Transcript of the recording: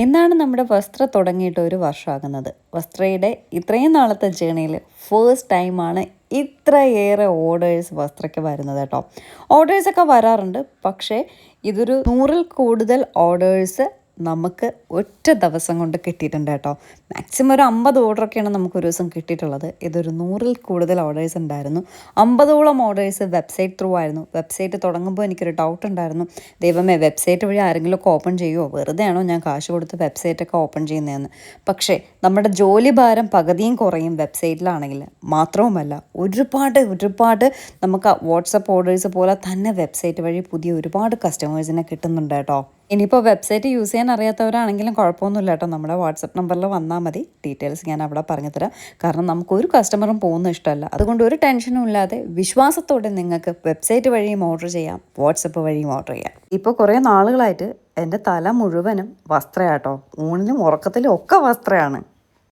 എന്നാണ് നമ്മുടെ വസ്ത്ര തുടങ്ങിയിട്ട് ഒരു വർഷമാകുന്നത്. വസ്ത്രയുടെ ഇത്രയും നാളത്തെ ജേണിയിൽ ഫസ്റ്റ് ടൈമാണ് ഇത്രയേറെ ഓർഡേഴ്സ് വസ്ത്രയ്ക്ക് വരുന്നത് കേട്ടോ. ഓർഡേഴ്സൊക്കെ വരാറുണ്ട്, പക്ഷേ ഇതൊരു 100-ൽ കൂടുതൽ ഓർഡേഴ്സ് നമുക്ക് ഒറ്റ ദിവസം കൊണ്ട് കിട്ടിയിട്ടുണ്ട് കേട്ടോ. മാക്സിമം ഒരു 50 ഓർഡറൊക്കെയാണ് നമുക്ക് ഒരു ദിവസം കിട്ടിയിട്ടുള്ളത്. ഇതൊരു 100-ൽ കൂടുതൽ ഓർഡേഴ്സ് ഉണ്ടായിരുന്നു. 50ഓളം ഓർഡേഴ്സ് വെബ്സൈറ്റ് ത്രൂ ആയിരുന്നു. വെബ്സൈറ്റ് തുടങ്ങുമ്പോൾ എനിക്കൊരു ഡൗട്ട് ഉണ്ടായിരുന്നു, ദൈവമേ വെബ്സൈറ്റ് വഴി ആരെങ്കിലുമൊക്കെ ഓപ്പൺ ചെയ്യുമോ, വെറുതെ ആണോ ഞാൻ കാശ് കൊടുത്ത് വെബ്സൈറ്റൊക്കെ ഓപ്പൺ ചെയ്യുന്നതെന്ന്. പക്ഷേ നമ്മുടെ ജോലി ഭാരം പകുതിയും കുറയും വെബ്സൈറ്റിലാണെങ്കിൽ. മാത്രവുമല്ല ഒരുപാട് നമുക്ക് വാട്സപ്പ് ഓർഡേഴ്സ് പോലെ തന്നെ വെബ്സൈറ്റ് വഴി പുതിയ ഒരുപാട് കസ്റ്റമേഴ്സിനെ കിട്ടുന്നുണ്ട് കേട്ടോ. ഇനിയിപ്പോൾ വെബ്സൈറ്റ് യൂസ് ചെയ്യാൻ അറിയാത്തവരാണെങ്കിലും കുഴപ്പമൊന്നുമില്ല കേട്ടോ. നമ്മുടെ വാട്സപ്പ് നമ്പറിൽ വന്നാൽ മതി. ഡീറ്റെയിൽസ് ഞാൻ അവിടെ പറഞ്ഞു തരാം. കാരണം നമുക്കൊരു കസ്റ്റമറും പോകുന്ന ഇഷ്ടമല്ല. അതുകൊണ്ട് ഒരു ടെൻഷനും ഇല്ലാതെ വിശ്വാസത്തോടെ നിങ്ങൾക്ക് വെബ്സൈറ്റ് വഴിയും ഓർഡർ ചെയ്യാം, വാട്സപ്പ് വഴിയും ഓർഡർ ചെയ്യാം. ഇപ്പോൾ കുറേ നാളുകളായിട്ട് എൻ്റെ തല മുഴുവനും വസ്ത്രയാട്ടോ. ഊണിനും ഉറക്കത്തിലും ഒക്കെ വസ്ത്രമാണ്.